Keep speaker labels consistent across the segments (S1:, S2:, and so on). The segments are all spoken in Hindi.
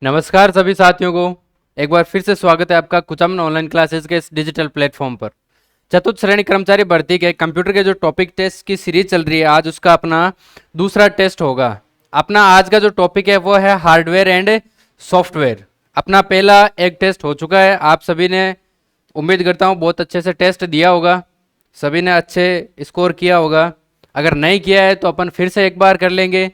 S1: नमस्कार सभी साथियों को एक बार फिर से स्वागत है आपका कुचमन ऑनलाइन क्लासेस के इस डिजिटल प्लेटफॉर्म पर। चतुर्थ श्रेणी कर्मचारी भर्ती के कंप्यूटर के जो टॉपिक टेस्ट की सीरीज चल रही है, आज उसका अपना दूसरा टेस्ट होगा। अपना आज का जो टॉपिक है वो है हार्डवेयर एंड सॉफ्टवेयर। अपना पहला एक टेस्ट हो चुका है, आप सभी ने उम्मीद करता हूँ बहुत अच्छे से टेस्ट दिया होगा, सभी ने अच्छे स्कोर किया होगा। अगर नहीं किया है तो अपन फिर से एक बार कर लेंगे।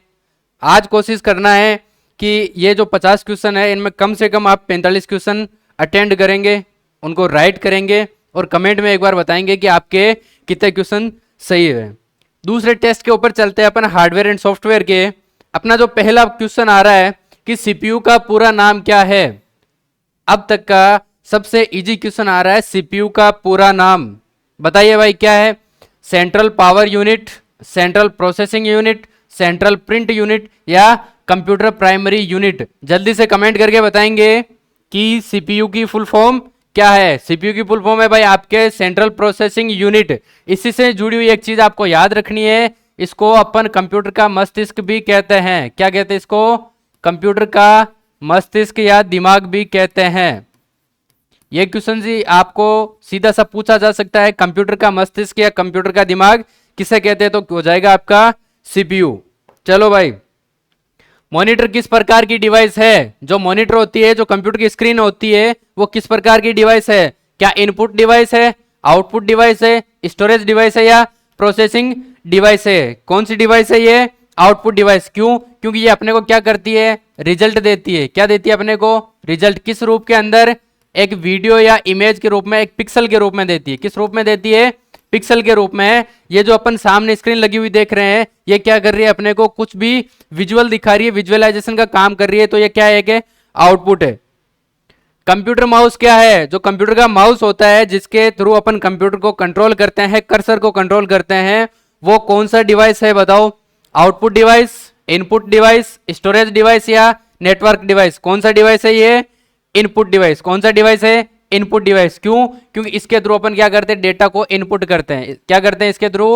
S1: आज कोशिश करना है कि ये जो 50 क्वेश्चन है इनमें कम से कम आप 45 क्वेश्चन अटेंड करेंगे, उनको राइट करेंगे और कमेंट में एक बार बताएंगे कि आपके कितने क्वेश्चन सही है। दूसरे टेस्ट के ऊपर चलते हैं अपन हार्डवेयर एंड सॉफ्टवेयर के। अपना जो पहला क्वेश्चन आ रहा है कि सीपीयू का पूरा नाम क्या है। अब तक का सबसे इजी क्वेश्चन आ रहा है, सीपीयू का पूरा नाम बताइए भाई क्या है। Central power unit, central processing unit, central print unit या कंप्यूटर प्राइमरी यूनिट। जल्दी से कमेंट करके बताएंगे कि सीपीयू की फुल फॉर्म क्या है। सीपीयू की फुल फॉर्म है भाई आपके सेंट्रल प्रोसेसिंग यूनिट। इसी से जुड़ी हुई एक चीज आपको याद रखनी है, इसको अपन कंप्यूटर का मस्तिष्क भी कहते हैं। क्या कहते हैं इसको? कंप्यूटर का मस्तिष्क या दिमाग भी कहते हैं। ये क्वेश्चन जी आपको सीधा सा पूछा जा सकता है, कंप्यूटर का मस्तिष्क या कंप्यूटर का दिमाग किसे कहते हैं, तो हो जाएगा आपका सीपीयू। चलो भाई, मॉनिटर किस प्रकार की डिवाइस है? जो मॉनिटर होती है, जो कंप्यूटर की स्क्रीन होती है, वो किस प्रकार की डिवाइस है? क्या इनपुट डिवाइस है, आउटपुट डिवाइस है, स्टोरेज डिवाइस है या प्रोसेसिंग डिवाइस है? कौन सी डिवाइस है ये? Output device. क्यों? क्योंकि ये अपने को क्या करती है? रिजल्ट देती है। क्या देती है अपने को? रिजल्ट। किस रूप के अंदर? एक वीडियो या इमेज के रूप में, एक पिक्सल के रूप में देती है। किस रूप में देती है? पिक्सल के रूप में। ये जो अपन सामने स्क्रीन लगी हुई देख रहे हैं, ये क्या कर रही है? अपने को कुछ भी विजुअल दिखा रही है, विजुअलाइजेशन का काम कर रही है। तो ये क्या है? कि आउटपुट है। कंप्यूटर माउस क्या है? जो कंप्यूटर का माउस होता है, जिसके थ्रू अपन कंप्यूटर को कंट्रोल करते हैं, कर्सर को कंट्रोल करते हैं, वो कौन सा डिवाइस है बताओ? Output device, input device, storage device या नेटवर्क डिवाइस? कौन सा डिवाइस है ये? Input device. कौन सा डिवाइस है? Input device. क्यों? क्योंकि इसके थ्रू अपन क्या करते हैं? डेटा को इनपुट करते हैं। क्या करते हैं? इसके थ्रू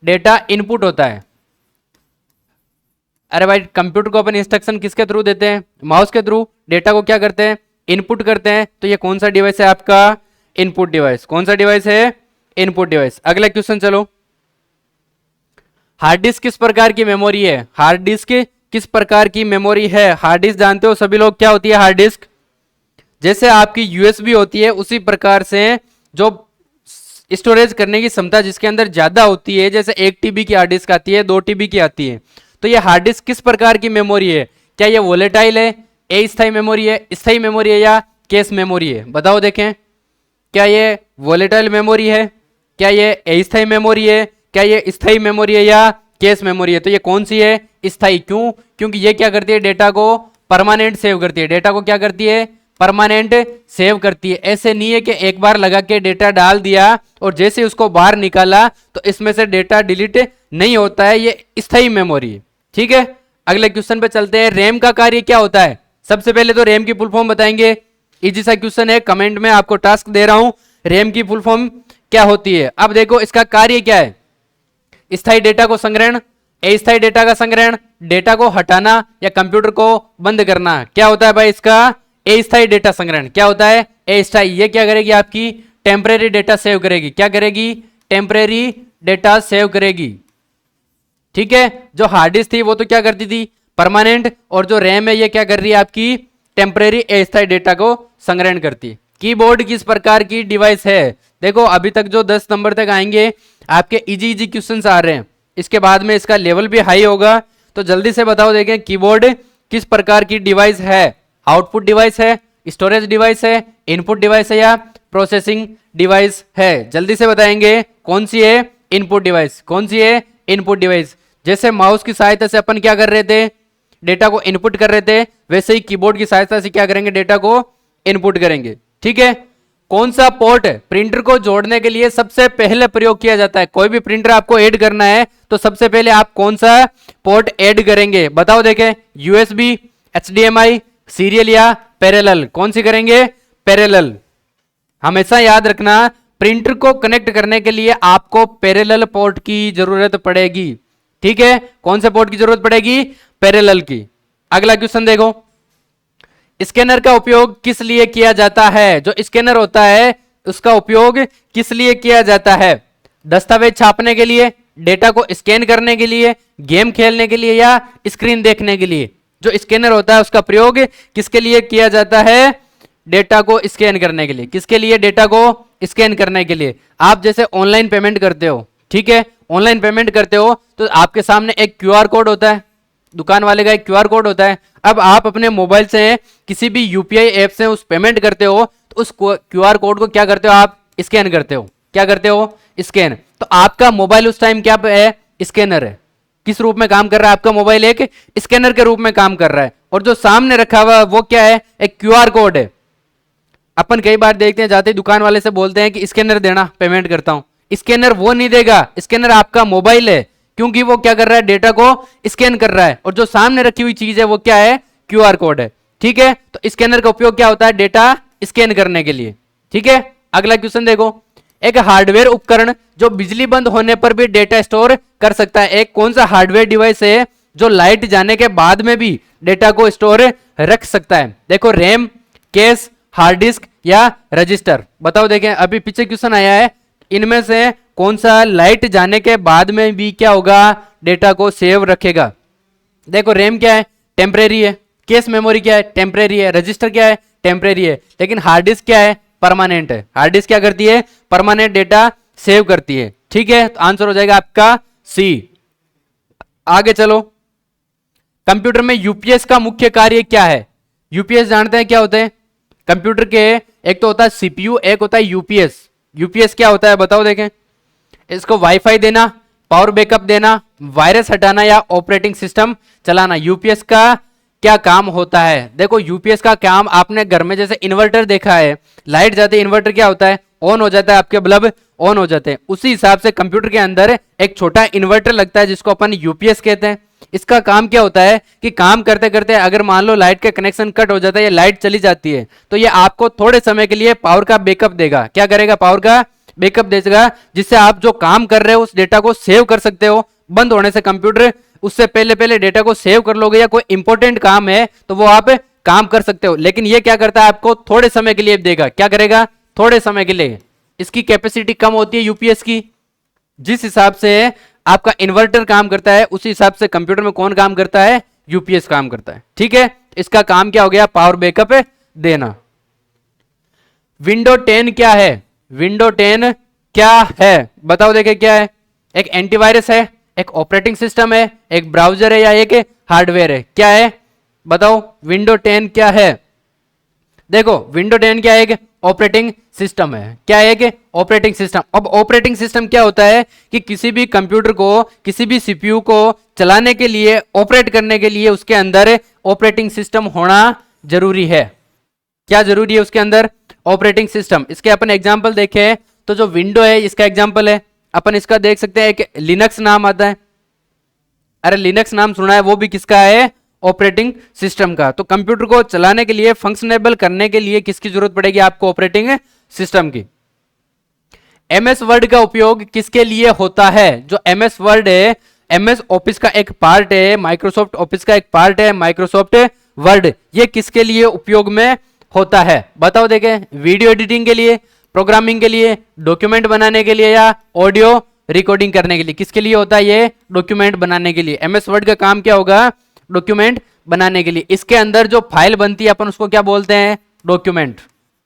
S1: डेटा इनपुट होता है। अरे भाई, कंप्यूटर को अपन इंस्ट्रक्शन किसके थ्रू देते हैं? माउस के थ्रू। डेटा को क्या करते हैं? इनपुट करते हैं। तो ये कौन सा डिवाइस है आपका? Input device. कौन सा डिवाइस है? Input device. अगला क्वेश्चन चलो। हार्ड डिस्क किस प्रकार की मेमोरी है? हार्ड डिस्क किस प्रकार की मेमोरी है? हार्ड डिस्क जानते हो सभी लोग, क्या होती है हार्ड डिस्क? जैसे आपकी यूएसबी होती है, उसी प्रकार से जो स्टोरेज करने की क्षमता जिसके अंदर ज्यादा होती है, जैसे 1 टीबी की हार्ड डिस्क आती है, 2 टीबी की आती है। तो ये हार्ड डिस्क किस प्रकार की मेमोरी है? क्या ये वोलेटाइल है, अस्थायी मेमोरी है, स्थायी मेमोरी है या कैश मेमोरी है? बताओ देखें। क्या ये वोलेटाइल मेमोरी है? क्या ये अस्थायी मेमोरी है? क्या ये स्थायी मेमोरी है या कैश मेमोरी है? तो ये कौन सी है? स्थायी। क्यों? क्योंकि ये क्या करती है? डेटा को परमानेंट सेव करती है। डेटा को क्या करती है? परमानेंट सेव करती है। ऐसे नहीं है कि एक बार लगा के डेटा डाल दिया और जैसे उसको बाहर निकाला तो इसमें से डेटा डिलीट नहीं होता है, ये स्थायी मेमोरी। ठीक है, अगले क्वेश्चन पे चलते हैं। रैम का कार्य क्या होता है? सबसे पहले तो रैम की फुल फॉर्म बताएंगे। इजी सा क्वेश्चन है, कमेंट में आपको टास्क दे रहा हूं, रैम की फुल फॉर्म क्या होती है? अब देखो इसका कार्य क्या है। स्थायी डेटा को संग्रहण, अस्थायी डेटा का संग्रहण, डेटा को हटाना या कंप्यूटर को बंद करना। क्या होता है भाई इसका? अस्थायी डेटा संग्रहण। क्या होता है? अस्थायी। ये क्या करेगी? आपकी टेम्परेरी डेटा सेव करेगी। क्या करेगी? टेम्परेरी डेटा सेव करेगी। ठीक है, जो हार्ड डिस्क थी वो तो क्या करती थी? परमानेंट। और जो रैम है ये क्या कर रही है? आपकी टेम्परेरी अस्थायी डेटा को संग्रहण करती है। कीबोर्ड किस प्रकार की डिवाइस है? देखो अभी तक जो 10 नंबर तक आएंगे आपके इजी इजी क्वेश्चंस आ रहे हैं, इसके बाद में इसका लेवल भी हाई होगा। तो जल्दी से बताओ देखें, कीबोर्ड किस प्रकार की डिवाइस है? आउटपुट डिवाइस है, स्टोरेज डिवाइस है, इनपुट डिवाइस है या प्रोसेसिंग डिवाइस है? जल्दी से बताएंगे कौन सी है? Input device. कौन सी है? Input device. जैसे माउस की सहायता से अपन क्या कर रहे थे? डेटा को इनपुट कर रहे थे, वैसे ही कीबोर्ड की सहायता से क्या करेंगे? डेटा को इनपुट करेंगे। ठीक है, कौन सा पोर्ट प्रिंटर को जोड़ने के लिए सबसे पहले प्रयोग किया जाता है? कोई भी प्रिंटर आपको ऐड करना है तो सबसे पहले आप कौन सा पोर्ट ऐड करेंगे? बताओ देखें। यूएसबी, एचडीएमआई, सीरियल या पैरेलल? कौन सी करेंगे? पैरेलल। हमेशा याद रखना, प्रिंटर को कनेक्ट करने के लिए आपको पैरेलल पोर्ट की जरूरत पड़ेगी। ठीक है, कौन से पोर्ट की जरूरत पड़ेगी? पैरेलल की। अगला क्वेश्चन देखो, स्कैनर का उपयोग किस लिए किया जाता है? जो स्कैनर होता है उसका उपयोग किस लिए किया जाता है? दस्तावेज छापने के लिए, डेटा को स्कैन करने के लिए, गेम खेलने के लिए या स्क्रीन देखने के लिए? जो स्कैनर होता है उसका प्रयोग किसके लिए किया जाता है? डेटा को स्कैन करने के लिए। किसके लिए? डेटा को स्कैन करने के लिए। आप जैसे ऑनलाइन पेमेंट करते हो, ठीक है, ऑनलाइन पेमेंट करते हो तो आपके सामने एक क्यूआर कोड होता है, दुकान वाले का एक क्यूआर कोड होता है। अब आप अपने मोबाइल से किसी भी यूपीआई ऐप से उस पेमेंट करते हो तो उस क्यूआर कोड को क्या करते हो? आप स्कैन करते हो। क्या करते हो? स्कैन। तो आपका मोबाइल उस टाइम क्या है? स्कैनर है। किस रूप में काम कर रहा है? आपका मोबाइल एक स्कैनर के रूप में काम कर रहा है। और जो सामने रखा हुआ वो क्या है? एक क्यूआर कोड है। अपन कई बार देखते हैं, जाते दुकान वाले से बोलते हैं कि स्कैनर देना, पेमेंट करता हूं। स्कैनर वो नहीं देगा, स्कैनर आपका मोबाइल है, क्योंकि वो क्या कर रहा है? डेटा को स्कैन कर रहा है। और जो सामने रखी हुई चीज है वो क्या है? क्यूआर कोड है। ठीक है, तो स्कैनर का उपयोग क्या होता है? डेटा स्कैन करने के लिए। ठीक है, अगला क्वेश्चन देखो। एक हार्डवेयर उपकरण जो बिजली बंद होने पर भी डेटा स्टोर कर सकता है, एक कौन सा हार्डवेयर डिवाइस है जो लाइट जाने के बाद में भी डेटा को स्टोर रख सकता है? देखो, रैम, कैश, हार्ड डिस्क या रजिस्टर। बताओ, देखें अभी पीछे क्वेश्चन आया है, इनमें से कौन सा लाइट जाने के बाद में भी क्या होगा? डेटा को सेव रखेगा। देखो, रैम क्या है? टेम्परेरी है। कैश मेमोरी क्या है? टेम्परेरी है। रजिस्टर क्या है? टेम्परेरी है। लेकिन हार्ड डिस्क क्या है? परमानेंट है। हार्ड डिस्क क्या करती है? परमानेंट डेटा सेव करती है। ठीक है, तो आंसर हो जाएगा आपका सी। आगे चलो, कंप्यूटर में यूपीएस का मुख्य कार्य क्या है? यूपीएस जानते हैं क्या होते हैं? कंप्यूटर के एक तो होता है सीपीयू, एक होता है यूपीएस। यूपीएस क्या होता है बताओ देखें। इसको वाईफाई देना, पावर बैकअप देना, वायरस हटाना या ऑपरेटिंग सिस्टम चलाना। यूपीएस का क्या काम होता है? देखो, यूपीएस का काम आपने घर में जैसे इन्वर्टर देखा है, लाइट जाते इन्वर्टर क्या होता है? ऑन हो जाता है, आपके बल्ब ऑन हो जाते हैं। उसी हिसाब से कंप्यूटर के अंदर एक छोटा इन्वर्टर लगता है जिसको अपन यूपीएस कहते हैं। इसका काम क्या होता है कि काम करते करते अगर मान लो लाइट का कनेक्शन कट हो जाता है या लाइट चली जाती है तो ये आपको थोड़े समय के लिए पावर का बैकअप देगा। क्या करेगा? पावर का बैकअप देगा, जिससे आप जो काम कर रहे हो उस डेटा को सेव कर सकते हो। बंद होने से कंप्यूटर उससे पहले पहले डेटा को सेव कर लोगे, या कोई इंपॉर्टेंट काम है तो वो आप काम कर सकते हो। लेकिन ये क्या करता है? आपको थोड़े समय के लिए देगा। क्या करेगा? थोड़े समय के लिए। इसकी कैपेसिटी कम होती है यूपीएस की। जिस हिसाब से आपका इन्वर्टर काम करता है उसी हिसाब से कंप्यूटर में कौन काम करता है? यूपीएस काम करता है। ठीक है, इसका काम क्या हो गया? पावर बैकअप देना। विंडो 10 क्या है? विंडो 10 क्या है बताओ देखे। क्या है? एक एंटीवायरस है, एक ऑपरेटिंग सिस्टम है, एक ब्राउजर है या एक हार्डवेयर है? क्या है बताओ? विंडो 10 क्या है? देखो, विंडो 10 क्या है? एक ऑपरेटिंग सिस्टम है। क्या है? एक ऑपरेटिंग सिस्टम। अब ऑपरेटिंग सिस्टम क्या होता है कि किसी भी कंप्यूटर को, किसी भी सीपीयू को चलाने के लिए, ऑपरेट करने के लिए उसके अंदर ऑपरेटिंग सिस्टम होना जरूरी है। क्या जरूरी है उसके अंदर? Operating system. इसके अपन एग्जांपल देखें तो जो विंडो है इसका एग्जांपल है। अपन इसका देख सकते हैं, एक लिनक्स नाम आता है। अरे लिनक्स नाम सुना है, वो भी किसका है? ऑपरेटिंग सिस्टम का। तो कंप्यूटर को चलाने के लिए, फंक्शनेबल करने के लिए किसकी जरूरत पड़ेगी आपको? ऑपरेटिंग सिस्टम की। एमएस वर्ड का उपयोग किसके लिए होता है? जो एमएस वर्ड है, एमएस ऑफिस का एक पार्ट है, माइक्रोसॉफ्ट ऑफिस का एक पार्ट है, माइक्रोसॉफ्ट वर्ड। ये किसके लिए उपयोग में होता है बताओ देखें। वीडियो एडिटिंग के लिए, प्रोग्रामिंग के लिए, डॉक्यूमेंट बनाने के लिए या ऑडियो रिकॉर्डिंग करने के लिए? किसके लिए होता है ये? डॉक्यूमेंट बनाने के लिए। एमएस वर्ड का काम क्या होगा? डॉक्यूमेंट बनाने के लिए। इसके अंदर जो फाइल बनती है अपन उसको क्या बोलते हैं? डॉक्यूमेंट।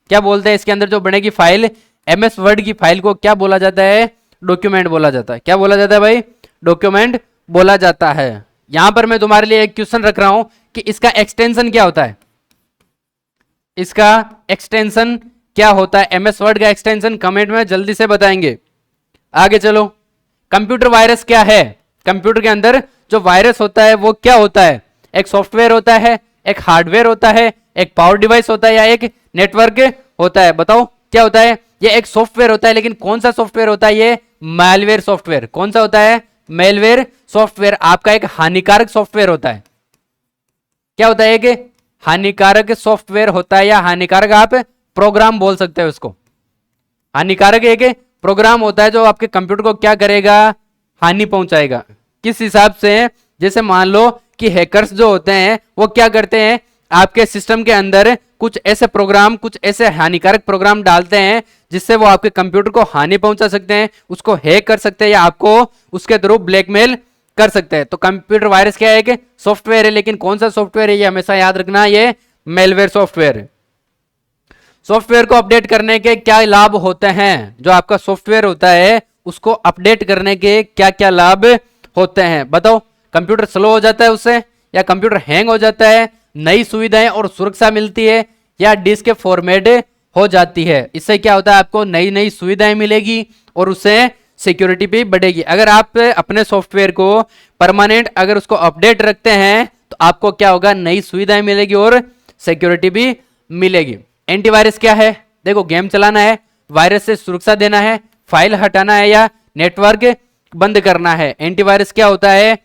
S1: क्या बोलते हैं? इसके अंदर जो बनेगी फाइल, एमएस वर्ड की फाइल को क्या बोला जाता है? डॉक्यूमेंट बोला जाता है। क्या बोला जाता है भाई? डॉक्यूमेंट बोला जाता है। यहां पर मैं तुम्हारे लिए एक क्वेश्चन रख रहा हूं कि इसका एक्सटेंशन क्या होता है? इसका एक्सटेंशन क्या होता है? एमएस वर्ड का एक्सटेंशन कमेंट में जल्दी से बताएंगे। आगे चलो, कंप्यूटर वायरस क्या है? कंप्यूटर के अंदर जो वायरस होता है वो क्या होता है? एक सॉफ्टवेयर होता है, एक हार्डवेयर होता है, एक पावर डिवाइस होता है या एक नेटवर्क होता है? बताओ क्या होता है? ये एक सॉफ्टवेयर होता है। लेकिन कौन सा सॉफ्टवेयर होता है? ये मैलवेयर सॉफ्टवेयर। कौन सा होता है? Malware software. आपका एक हानिकारक सॉफ्टवेयर होता है। क्या होता है? एक हानिकारक सॉफ्टवेयर होता है, या हानिकारक आप प्रोग्राम बोल सकते हो उसको। हानिकारक एक प्रोग्राम होता है जो आपके कंप्यूटर को क्या करेगा? हानि पहुंचाएगा। किस हिसाब से? जैसे मान लो कि हैकर्स जो होते हैं वो क्या करते हैं? आपके सिस्टम के अंदर कुछ ऐसे प्रोग्राम, कुछ ऐसे हानिकारक प्रोग्राम डालते हैं जिससे वो आपके कंप्यूटर को हानि पहुंचा सकते हैं, उसको हैक कर सकते हैं या आपको उसके थ्रू ब्लैकमेल कर सकते हैं। तो कंप्यूटर वायरस क्या है कि सॉफ्टवेयर है, लेकिन कौन सा सॉफ्टवेयर है ये हमेशा याद रखना, ये मेलवेयर सॉफ्टवेयर है। सॉफ्टवेयर को अपडेट करने के क्या लाभ होते हैं? जो आपका सॉफ्टवेयर होता है उसको अपडेट करने के क्या क्या लाभ होते हैं बताओ। कंप्यूटर स्लो हो जाता है उससे, या कंप्यूटर हैंग हो जाता है, नई सुविधाएं और सुरक्षा मिलती है, या डिस्क फॉर्मेट हो जाती है। इससे क्या होता है, आपको नई नई सुविधाएं मिलेगी और उससे सिक्योरिटी भी बढ़ेगी। अगर आप अपने सॉफ्टवेयर को परमानेंट अगर उसको अपडेट रखते हैं तो आपको क्या होगा, नई सुविधाएं मिलेगी और सिक्योरिटी भी मिलेगी। एंटीवायरस क्या है? देखो, गेम चलाना है, वायरस से सुरक्षा देना है, फाइल हटाना है या नेटवर्क बंद करना है। एंटीवायरस क्या होता है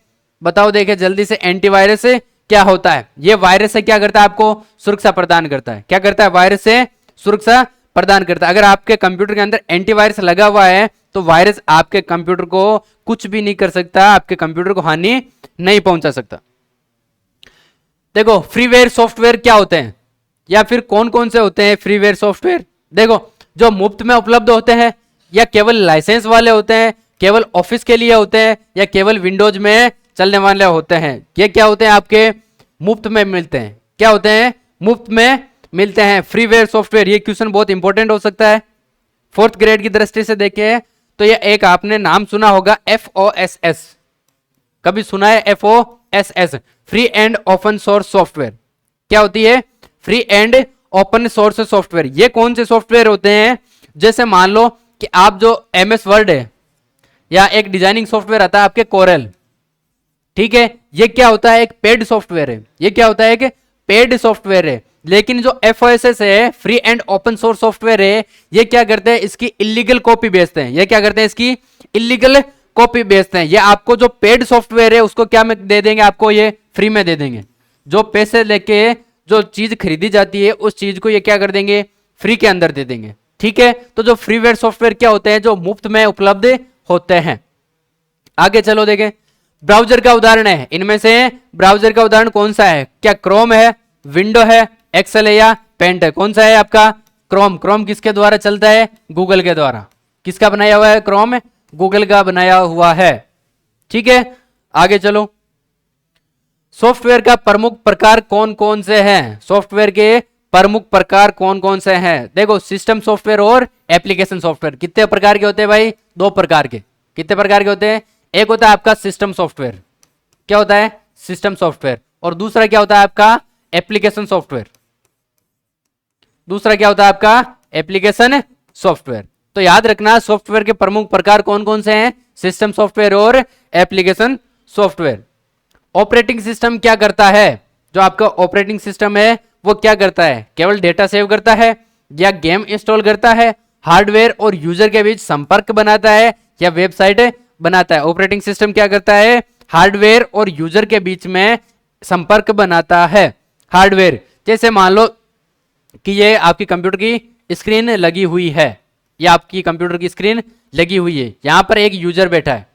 S1: बताओ, देखे जल्दी से। एंटीवायरस क्या होता है? ये वायरस से क्या करता है, आपको सुरक्षा प्रदान करता है। क्या करता है? वायरस से सुरक्षा प्रदान करता है। अगर आपके कंप्यूटर के अंदर एंटीवायरस लगा हुआ है तो वायरस आपके कंप्यूटर को कुछ भी नहीं कर सकता, आपके कंप्यूटर को हानि नहीं पहुंचा सकता। देखो, फ्रीवेयर सॉफ्टवेयर क्या होते हैं, या फिर कौन कौन से होते हैं फ्रीवेयर सॉफ्टवेयर? देखो, जो मुफ्त में उपलब्ध होते हैं, या केवल लाइसेंस वाले होते हैं, केवल ऑफिस के लिए होते हैं, या केवल विंडोज में चलने वाले होते हैं। ये क्या होते हैं, आपके मुफ्त में मिलते हैं। क्या होते हैं? मुफ्त में मिलते हैं फ्रीवेयर सॉफ्टवेयर। ये क्वेश्चन बहुत इंपॉर्टेंट हो सकता है 4th ग्रेड की दृष्टि से देखें तो ये एक आपने नाम सुना होगा, FOSS। कभी सुना है FOSS? Free and open source software. क्या होती है? Free and open source software. ये कौन से सॉफ्टवेयर होते हैं? जैसे मान लो कि आप जो MS वर्ड है, या एक डिजाइनिंग सॉफ्टवेयर आता है आपके कोरेल, ठीक है, ये क्या होता है, एक पेड सॉफ्टवेयर है। ये क्या होता है, एक पेड सॉफ्टवेयर है। लेकिन जो FOSS है, free and open source software है, ये क्या करते हैं, इसकी इलीगल कॉपी बेचते हैं। ये क्या करते हैं, इसकी इलीगल कॉपी बेचते हैं। ये आपको जो पेड सॉफ्टवेयर है उसको क्या में दे देंगे, आपको ये फ्री में दे देंगे। जो पैसे लेके जो चीज खरीदी जाती है उस चीज को ये क्या कर देंगे, फ्री के अंदर दे देंगे। ठीक है, तो जो फ्रीवेयर सॉफ्टवेयर क्या होते हैं, जो मुफ्त में उपलब्ध होते हैं। आगे चलो देखें, ब्राउजर का उदाहरण है। इनमें से ब्राउजर का उदाहरण कौन सा है? क्या क्रोम है, विंडो है, एक्सेल है या पेंट है? कौन सा है आपका? क्रोम। क्रोम किसके द्वारा चलता है? गूगल के द्वारा। किसका बनाया हुआ है? क्रोम गूगल का बनाया हुआ है। ठीक है, आगे चलो। सॉफ्टवेयर का प्रमुख प्रकार कौन कौन से हैं? सॉफ्टवेयर के प्रमुख प्रकार कौन कौन से हैं? देखो, सिस्टम सॉफ्टवेयर और एप्लीकेशन सॉफ्टवेयर। कितने प्रकार के होते हैं भाई? 2 प्रकार के। कितने प्रकार के होते हैं? एक होता है आपका सिस्टम सॉफ्टवेयर। क्या होता है? System software. और दूसरा क्या होता है आपका? Application software. दूसरा क्या होता है आपका? Application software. तो याद रखना, सॉफ्टवेयर के प्रमुख प्रकार कौन कौन से हैं? सिस्टम सॉफ्टवेयर और एप्लीकेशन सॉफ्टवेयर। ऑपरेटिंग सिस्टम क्या करता है? जो आपका ऑपरेटिंग सिस्टम है वो क्या करता है? केवल डेटा सेव करता है, या गेम इंस्टॉल करता है, हार्डवेयर और यूजर के बीच संपर्क बनाता है, या वेबसाइट बनाता है? ऑपरेटिंग सिस्टम क्या करता है? हार्डवेयर और यूजर के बीच में संपर्क बनाता है। हार्डवेयर, जैसे मान लो कि ये आपकी कंप्यूटर की स्क्रीन लगी हुई है, या आपकी कंप्यूटर की स्क्रीन लगी हुई है, यहां पर एक यूजर बैठा है,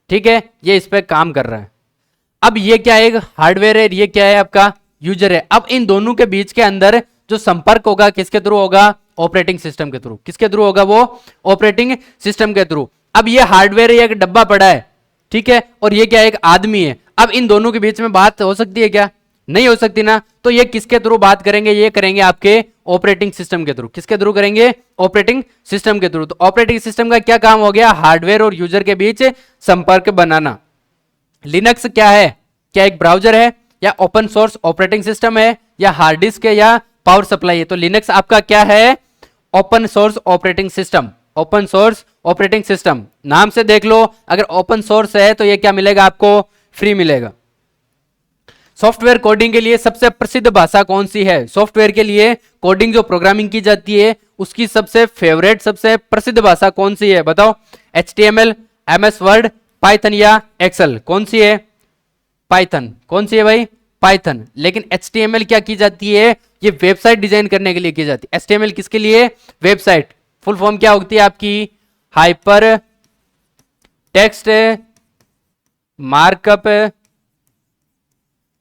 S1: ठीक है, ये इस पर काम कर रहा है। अब ये क्या है? एक हार्डवेयर है, ये क्या है? आपका यूजर है। अब इन दोनों के बीच के अंदर जो संपर्क होगा किसके थ्रू होगा? ऑपरेटिंग सिस्टम के थ्रू। किसके थ्रू होगा वो? ऑपरेटिंग सिस्टम के थ्रू। अब ये हार्डवेयर है, एक डब्बा पड़ा है, ठीक है, और ये क्या है? एक आदमी है। अब इन दोनों के बीच में बात हो सकती है क्या? नहीं हो सकती ना। तो ये किसके थ्रू बात करेंगे? ये करेंगे आपके ऑपरेटिंग सिस्टम के थ्रू। किसके थ्रू करेंगे? ऑपरेटिंग सिस्टम के थ्रू। तो ऑपरेटिंग सिस्टम का क्या काम हो गया? हार्डवेयर और यूजर के बीच संपर्क बनाना। लिनक्स क्या है? क्या एक ब्राउजर है, या ओपन सोर्स ऑपरेटिंग सिस्टम है, या हार्ड डिस्क है, या पावर सप्लाई है? तो लिनक्स आपका क्या है? Open source operating system. Open source operating system, नाम से देख लो, अगर ओपन सोर्स है तो ये क्या मिलेगा आपको? फ्री मिलेगा। सॉफ्टवेयर कोडिंग के लिए सबसे प्रसिद्ध भाषा कौन सी है? सॉफ्टवेयर के लिए कोडिंग जो प्रोग्रामिंग की जाती है उसकी सबसे फेवरेट, सबसे प्रसिद्ध भाषा कौन सी है बताओ? HTML, MS वर्ड, पाइथन या एक्सेल? कौन सी है? पाइथन। कौन सी है भाई? पाइथन। लेकिन HTML क्या की जाती है? ये वेबसाइट डिजाइन करने के लिए की जाती है। HTML किसके लिए? वेबसाइट। फुल फॉर्म क्या होती है आपकी? Hyper text markup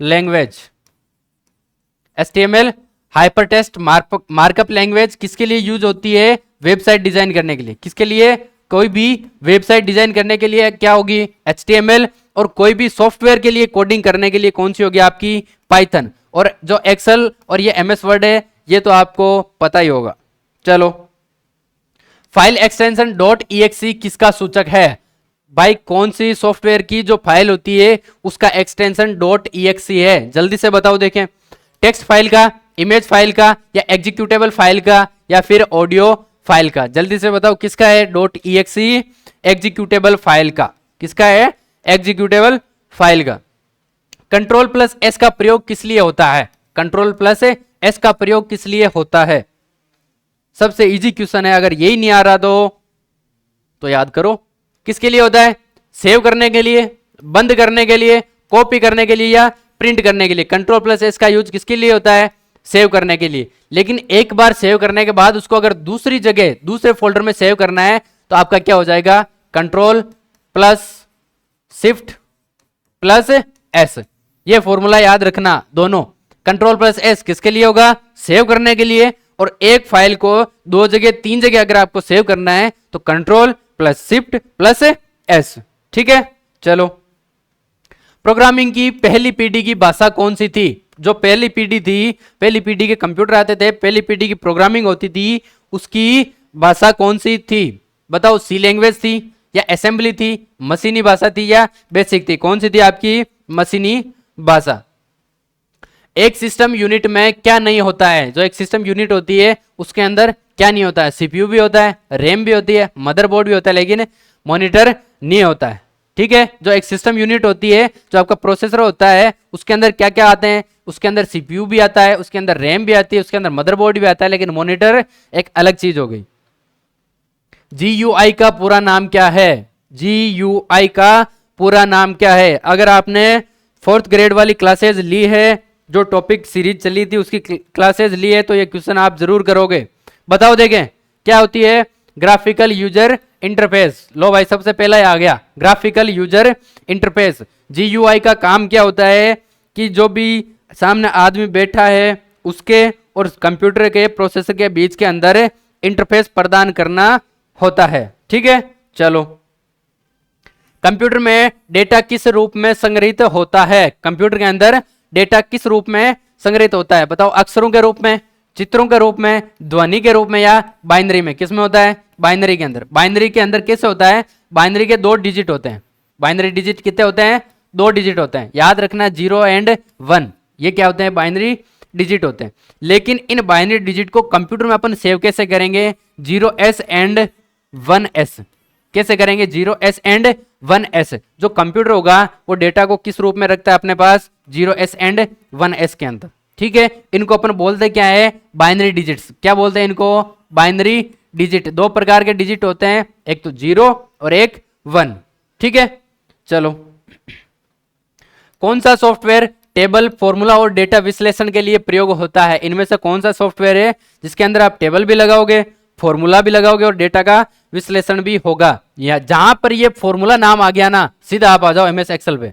S1: language. HTML hyper text markup language किसके लिए यूज होती है? वेबसाइट डिजाइन करने के लिए। किसके लिए? कोई भी वेबसाइट डिजाइन करने के लिए क्या होगी? HTML। और कोई भी सॉफ्टवेयर के लिए कोडिंग करने के लिए कौन सी होगी आपकी? पाइथन। और जो एक्सेल और ये MS वर्ड है ये तो आपको पता ही होगा। चलो, फाइल एक्सटेंशन .exe किसका सूचक है? भाई कौन सी सॉफ्टवेयर की जो फाइल होती है उसका एक्सटेंशन .exe है? जल्दी से बताओ देखें। टेक्स्ट फाइल का, इमेज फाइल का, या एग्जीक्यूटेबल फाइल का, या फिर ऑडियो फाइल का? जल्दी से बताओ किसका है .exe? एग्जीक्यूटेबल फाइल का। किसका है? एग्जीक्यूटेबल फाइल का। कंट्रोल प्लस एस का प्रयोग किस लिए होता है? कंट्रोल प्लस एस का प्रयोग किस लिए होता है? सबसे इजी क्वेश्चन है, अगर यही नहीं आ रहा तो याद करो। किसके लिए होता है? सेव करने के लिए, बंद करने के लिए, कॉपी करने के लिए, या प्रिंट करने के लिए। कंट्रोल प्लस एस का यूज किसके लिए होता है? सेव करने के लिए। लेकिन एक बार सेव करने के बाद उसको अगर दूसरी जगह, दूसरे फोल्डर में सेव करना है तो आपका क्या हो जाएगा? Control plus shift plus S. ये फॉर्मूला याद रखना दोनों। कंट्रोल प्लस एस किसके लिए होगा? सेव करने के लिए। और एक फाइल को दो जगह, तीन जगह अगर आपको सेव करना है तो control plus shift plus S. ठीक है, चलो। प्रोग्रामिंग की पहली पीढ़ी की भाषा कौन सी थी? जो पहली पीढ़ी थी, पहली पीढ़ी के कंप्यूटर आते थे, पहली पीढ़ी की प्रोग्रामिंग होती थी, उसकी भाषा कौन सी थी? बताओ। सी लैंग्वेज थी, या असेंबली थी, मशीनी भाषा थी, या बेसिक थी? कौन सी थी आपकी? मशीनी भाषा। एक सिस्टम यूनिट में क्या नहीं होता है? जो एक सिस्टम यूनिट होती है उसके अंदर क्या नहीं होता है? CPU भी होता है, रैम भी होती है, मदरबोर्ड भी होता है, लेकिन मॉनिटर नहीं होता है। ठीक है, जो एक सिस्टम यूनिट होती है, जो आपका प्रोसेसर होता है, उसके अंदर क्या क्या आते हैं? उसके अंदर CPU भी आता है, उसके अंदर रैम भी आती है, उसके अंदर मदरबोर्ड भी आता है, लेकिन मॉनिटर एक अलग चीज हो गई। GUI का पूरा नाम क्या है? GUI का पूरा नाम क्या है? अगर आपने 4th ग्रेड वाली क्लासेज ली है, जो टॉपिक सीरीज चली थी उसकी क्लासेज ली है, तो ये क्वेश्चन आप जरूर करोगे। बताओ देखें क्या होती है? Graphical user interface. लो भाई, सबसे पहला आ गया ग्राफिकल यूजर इंटरफेस। GUI का काम क्या होता है? कि जो भी सामने आदमी बैठा है उसके और कंप्यूटर के प्रोसेसर के बीच के अंदर इंटरफेस प्रदान करना होता है। ठीक है, चलो। कंप्यूटर में डेटा किस रूप में संग्रहित होता है? कंप्यूटर के अंदर डेटा किस रूप में संग्रहित होता है? बताओ। अक्षरों के रूप में, चित्रों के रूप में, ध्वनि के रूप में, या बाइनरी में? किस में होता है? बाइनरी के अंदर। बाइनरी के अंदर कैसे होता है? बाइनरी के 2 डिजिट होते हैं। बाइनरी डिजिट कितने होते हैं? 2 डिजिट होते हैं। याद रखना 0 एंड 1, ये क्या होते हैं? बाइनरी डिजिट होते हैं। लेकिन इन बाइनरी डिजिट को कंप्यूटर में अपन सेव कैसे करेंगे? 0s and 1s। कैसे करेंगे? 0s and 1s। जो कंप्यूटर होगा वो डेटा को किस रूप में रखता है अपने पास? 0s एंड 1s के अंदर। ठीक है, इनको अपन बोलते क्या है? Binary digits. क्या बोलते हैं इनको? Binary digit. 2 प्रकार के डिजिट होते हैं, एक तो 0 और एक 1। ठीक है, चलो। कौन सा सॉफ्टवेयर टेबल, फॉर्मूला और डेटा विश्लेषण के लिए प्रयोग होता है? इनमें से कौन सा सॉफ्टवेयर है जिसके अंदर आप टेबल भी लगाओगे, फॉर्मूला भी लगाओगे और डेटा का विश्लेषण भी होगा? या जहां पर ये फॉर्मूला नाम आ गया ना, सीधा आप आ जाओ MS एक्सेल पे।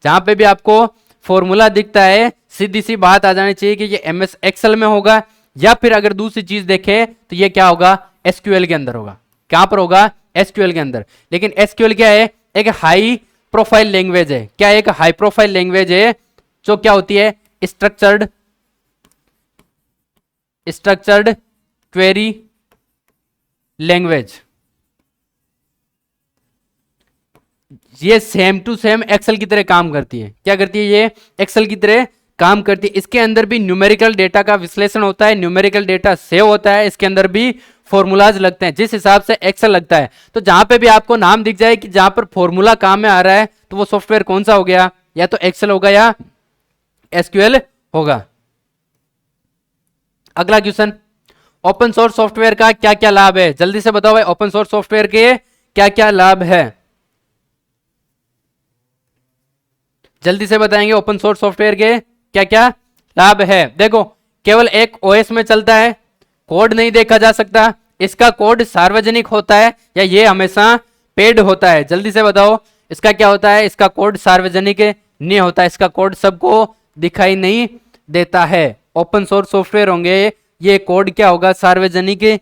S1: जहां पे भी आपको फॉर्मूला दिखता है, सीधी सी बात आ जानी चाहिए कि ये MS एक्सेल में होगा, या फिर अगर दूसरी चीज देखे तो ये क्या होगा? SQL के अंदर होगा। कहां पर होगा? SQL के अंदर। लेकिन SQL क्या है? एक हाई प्रोफाइल लैंग्वेज है। क्या? एक हाई प्रोफाइल लैंग्वेज है जो क्या होती है? Structured query language. ये सेम टू सेम एक्सेल की तरह काम करती है। क्या करती है? ये एक्सेल की तरह काम करती है। इसके अंदर भी न्यूमेरिकल डेटा का विश्लेषण होता है, न्यूमेरिकल डेटा सेव होता है, इसके अंदर भी फॉर्मूलाज लगते हैं जिस हिसाब से एक्सेल लगता है। तो जहां पे भी आपको नाम दिख जाए कि जहां पर फॉर्मूला काम में आ रहा है तो वो सॉफ्टवेयर कौन सा हो गया? या तो एक्सेल होगा या SQL होगा। अगला क्वेश्चन, ओपन सोर्स सॉफ्टवेयर का क्या क्या लाभ है? जल्दी से बताओ भाई, ओपन सोर्स सॉफ्टवेयर के क्या क्या लाभ है? जल्दी से बताएंगे ओपन सोर्स सॉफ्टवेयर के क्या क्या लाभ है। देखो, केवल एक OS में चलता है, कोड नहीं देखा जा सकता, इसका कोड सार्वजनिक होता है, या ये हमेशा पेड होता है? जल्दी से बताओ, इसका क्या होता है? इसका कोड सार्वजनिक नहीं होता, इसका कोड सबको दिखाई नहीं देता है। ओपन सोर्स सॉफ्टवेयर होंगे, ये कोड क्या होगा, सार्वजनिक,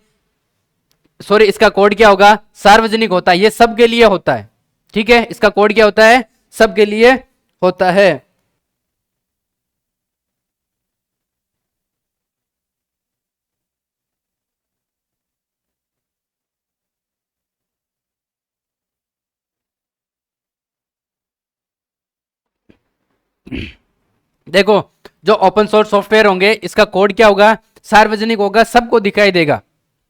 S1: सॉरी इसका कोड क्या होगा, सार्वजनिक होता है, ये सबके लिए होता है। ठीक है, इसका कोड क्या होता है, सबके लिए होता है। देखो, जो ओपन सोर्स सॉफ्टवेयर होंगे इसका कोड क्या होगा, सार्वजनिक होगा, सबको दिखाई देगा।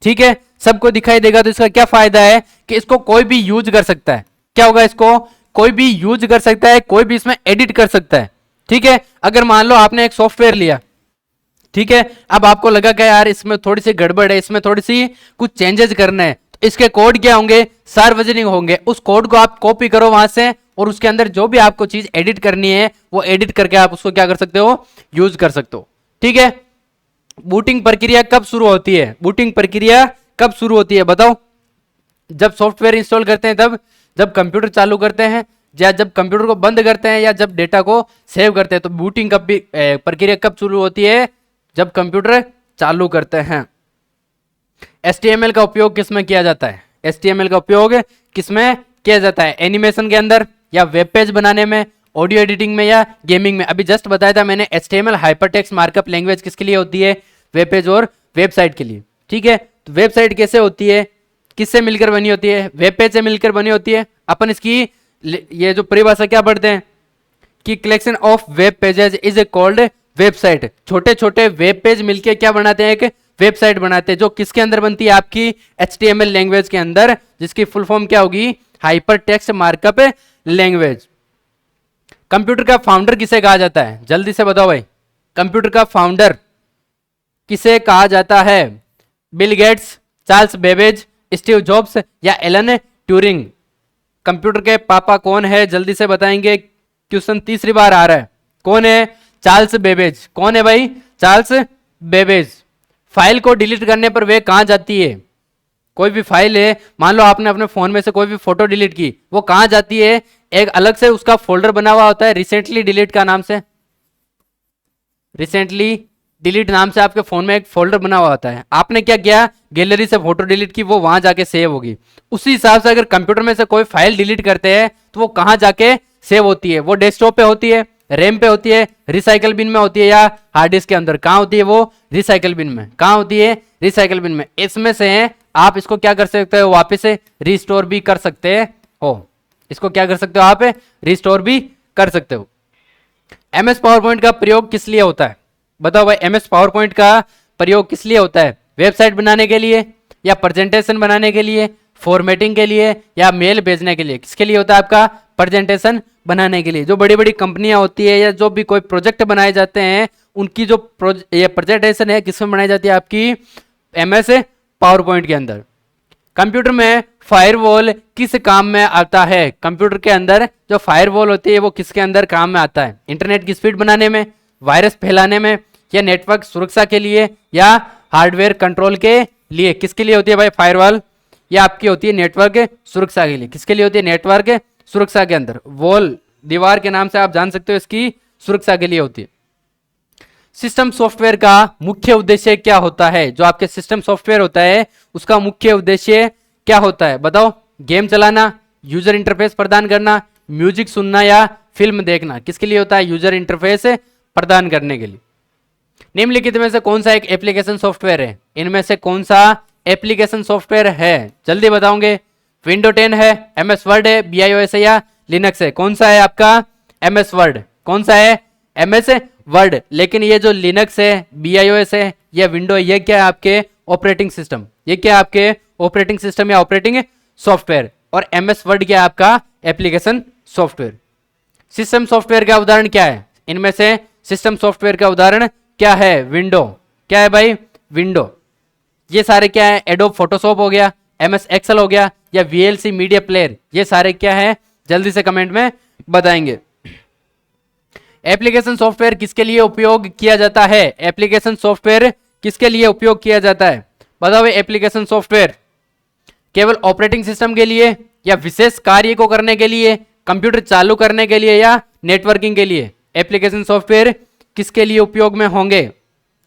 S1: ठीक है, सबको दिखाई देगा, तो इसका क्या फायदा है कि इसको कोई भी यूज कर सकता है। क्या होगा, इसको कोई भी यूज कर सकता है, कोई भी इसमें एडिट कर सकता है। ठीक है, अगर मान लो आपने एक सॉफ्टवेयर लिया, ठीक है, अब आपको लगा कि यार इसमें थोड़ी सी गड़बड़ है, इसमें थोड़ी सी कुछ चेंजेस करने हैं, तो इसके कोड क्या होंगे, सार्वजनिक होंगे। उस कोड को आप कॉपी करो वहां से, और उसके अंदर जो भी आपको चीज एडिट करनी है वो एडिट करके आप उसको क्या कर सकते हो, यूज कर सकते हो। ठीक है, बूटिंग प्रक्रिया कब शुरू होती है, बूटिंग प्रक्रिया कब शुरू होती है बताओ, जब सॉफ्टवेयर इंस्टॉल करते हैं तब, जब कंप्यूटर चालू करते हैं, या जब कंप्यूटर को बंद करते हैं, या जब डेटा को सेव करते हैं। तो बूटिंग कब भी प्रक्रिया कब शुरू होती है, जब कंप्यूटर चालू करते हैं। HTML का उपयोग किसमें किया जाता है, HTML का उपयोग किसमें किया जाता है, एनिमेशन के अंदर, या वेब पेज बनाने में, ऑडियो एडिटिंग में, या गेमिंग में। अभी जस्ट बताया था मैंने, HTML हाइपरटेक्स्ट मार्कअप लैंग्वेज किसके लिए होती है, वेब पेज और वेबसाइट के लिए। ठीक है, तो वेबसाइट कैसे होती है, किससे मिलकर बनी होती है, वेब पेज से मिलकर बनी होती है। अपन इसकी ये जो परिभाषा क्या पढ़ते हैं कि collection of web pages is called website. छोटे छोटे वेब पेज मिलके क्या बनाते हैं, एक वेबसाइट बनाते हैं, जो किसके अंदर बनती है, आपकी HTML लैंग्वेज के अंदर, जिसकी फुल फॉर्म क्या होगी, hyper text markup language. Computer का फाउंडर किसे कहा जाता है, जल्दी से बताओ भाई, कंप्यूटर का फाउंडर किसे कहा जाता है, Bill Gates, Charles Babbage, Steve jobs, या एलन ट्यूरिंग। कंप्यूटर के पापा कौन है, जल्दी से बताएंगे, क्वेश्चन तीसरी बार आ रहा है। कौन है, चार्ल्स बेबेज। कौन है भाई, चार्ल्स बेबेज। फाइल को डिलीट करने पर वे कहां जाती है, कोई भी फाइल है, मान लो आपने अपने फोन में से कोई भी फोटो डिलीट की, वो कहां जाती है, एक अलग से उसका फोल्डर बना हुआ होता है, रिसेंटली डिलीट का नाम से, रिसेंटली डिलीट नाम से आपके फोन में एक फोल्डर बना हुआ होता है। आपने क्या किया, गैलरी से फोटो डिलीट की, वो वहां जाके सेव होगी। उसी हिसाब से अगर कंप्यूटर में से कोई फाइल डिलीट करते हैं तो वो कहां जाके सेव होती है, वो डेस्कटॉप पे होती है, रैम पे होती है, रिसाइकल बिन में होती है, या हार्ड डिस्क के अंदर। कहां होती है वो, रिसाइकल बिन में। कहां होती है, रिसाइकल बिन में। इसमें से आप इसको क्या कर सकते हो, वापस से रिस्टोर भी कर सकते हो। इसको क्या कर सकते हो आप, रिस्टोर भी कर सकते हो। MS पावर पॉइंट का प्रयोग किस लिए होता है, बताओ भाई, MS पावर पॉइंट का प्रयोग किस लिए होता है, वेबसाइट बनाने के लिए, या प्रेजेंटेशन बनाने के लिए, फॉर्मेटिंग के लिए, या मेल भेजने के लिए। किसके लिए होता है आपका, प्रेजेंटेशन बनाने के लिए। जो बड़ी बड़ी कंपनियां होती है, या जो भी कोई प्रोजेक्ट बनाए जाते हैं, उनकी जो ये प्रेजेंटेशन है किसमें बनाई जाती है, आपकी MS पावर पॉइंट के अंदर। कंप्यूटर में फायरवॉल किस काम में आता है, कंप्यूटर के अंदर जो फायरवॉल होती है वो किसके अंदर काम में आता है, इंटरनेट की स्पीड बनाने में, वायरस फैलाने में, या नेटवर्क सुरक्षा के लिए, या हार्डवेयर कंट्रोल के लिए। किसके लिए होती है भाई फायरवॉल, ये आपकी होती है नेटवर्क सुरक्षा के लिए। किसके लिए होती है, नेटवर्क सुरक्षा के अंदर। वॉल दीवार के नाम से आप जान सकते हो, इसकी सुरक्षा के लिए होती है। सिस्टम सॉफ्टवेयर का मुख्य उद्देश्य क्या होता है, जो आपके सिस्टम सॉफ्टवेयर होता है उसका मुख्य उद्देश्य क्या होता है बताओ, गेम चलाना, यूजर इंटरफेस प्रदान करना, म्यूजिक सुनना, या फिल्म देखना। किसके लिए होता है, यूजर इंटरफेस प्रदान करने के लिए। निम्नलिखित में से कौन सा एक एप्लीकेशन सॉफ्टवेयर है, इनमें से कौन सा एप्लीकेशन सॉफ्टवेयर है, जल्दी बताओगे। विंडो 10 है, MS वर्ड है, BIOS है, या लिनक्स है। कौन सा है आपका, MS वर्ड। कौन सा है, MS वर्ड। लेकिन ये जो लिनक्स है, BIOS है, या विंडो, ये क्या है आपके ऑपरेटिंग सिस्टम, ये क्या है आपके ऑपरेटिंग सिस्टम या ऑपरेटिंग सॉफ्टवेयर। और MS वर्ड क्या है आपका एप्लीकेशन सॉफ्टवेयर। सिस्टम सॉफ्टवेयर का उदाहरण क्या है, इनमें से सिस्टम सॉफ्टवेयर का उदाहरण क्या है, विंडो। क्या है भाई, विंडो। ये सारे क्या है, एडोब फोटोशॉप हो गया, MS एक्सेल हो गया, या VLC मीडिया प्लेयर। ये सारे क्या है, जल्दी से कमेंट में बताएंगे। एप्लीकेशन सॉफ्टवेयर किसके लिए उपयोग किया जाता है, एप्लीकेशन सॉफ्टवेयर किसके लिए उपयोग किया जाता है बताओ। एप्लीकेशन सॉफ्टवेयर केवल ऑपरेटिंग सिस्टम के लिए, या विशेष कार्य को करने के लिए, कंप्यूटर चालू करने के लिए, या नेटवर्किंग के लिए। एप्लीकेशन सॉफ्टवेयर किसके लिए उपयोग में होंगे,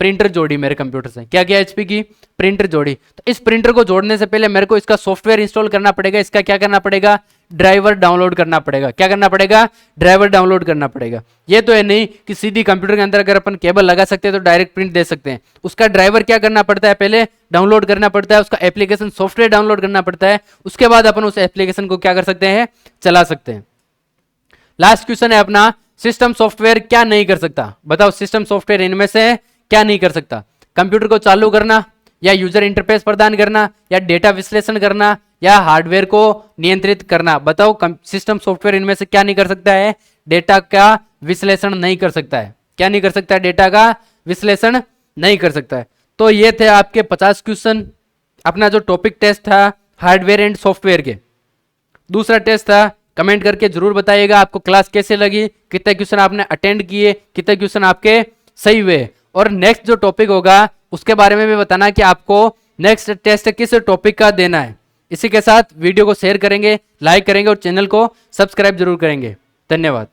S1: प्रिंटर जोड़ी मेरे कंप्यूटर से, क्या किया एचपी की प्रिंटर जोड़ी। तो इस प्रिंटर को जोड़ने से पहले मेरे को इसका सॉफ्टवेयर इंस्टॉल करना पड़ेगा, इसका क्या करना पड़ेगा, ड्राइवर डाउनलोड करना पड़ेगा। क्या करना पड़ेगा, ड्राइवर डाउनलोड करना पड़ेगा। ये तो है नहीं कि सीधी कंप्यूटर के अंदर अगर अपन केबल लगा सकते हैं तो डायरेक्ट प्रिंट दे सकते हैं। उसका ड्राइवर क्या करना पड़ता है, पहले डाउनलोड करना पड़ता है, उसका एप्लीकेशन सॉफ्टवेयर डाउनलोड करना पड़ता है, उसके बाद अपन उस एप्लीकेशन को क्या कर सकते हैं, चला सकते हैं। लास्ट क्वेश्चन है अपना, सिस्टम सॉफ्टवेयर क्या नहीं कर सकता, बताओ सिस्टम सॉफ्टवेयर इनमें से क्या नहीं कर सकता। कंप्यूटर को चालू करना, या यूजर इंटरफेस प्रदान करना, या डेटा विश्लेषण करना, या हार्डवेयर को नियंत्रित करना। बताओ सिस्टम सॉफ्टवेयर इनमें से क्या नहीं कर सकता है, डेटा का विश्लेषण नहीं कर सकता है। क्या नहीं कर सकता है, डेटा का विश्लेषण नहीं कर सकता है। तो ये थे आपके 50 क्वेश्चन, अपना जो टॉपिक टेस्ट था हार्डवेयर एंड सॉफ्टवेयर के। दूसरा टेस्ट था, कमेंट करके जरूर बताइएगा आपको क्लास कैसे लगी, कितने क्वेश्चन आपने अटेंड किए, कितने क्वेश्चन आपके सही हुए। और नेक्स्ट जो टॉपिक होगा उसके बारे में भी बताना कि आपको नेक्स्ट टेस्ट किस टॉपिक का देना है। इसी के साथ वीडियो को शेयर करेंगे, लाइक करेंगे और चैनल को सब्सक्राइब जरूर करेंगे। धन्यवाद।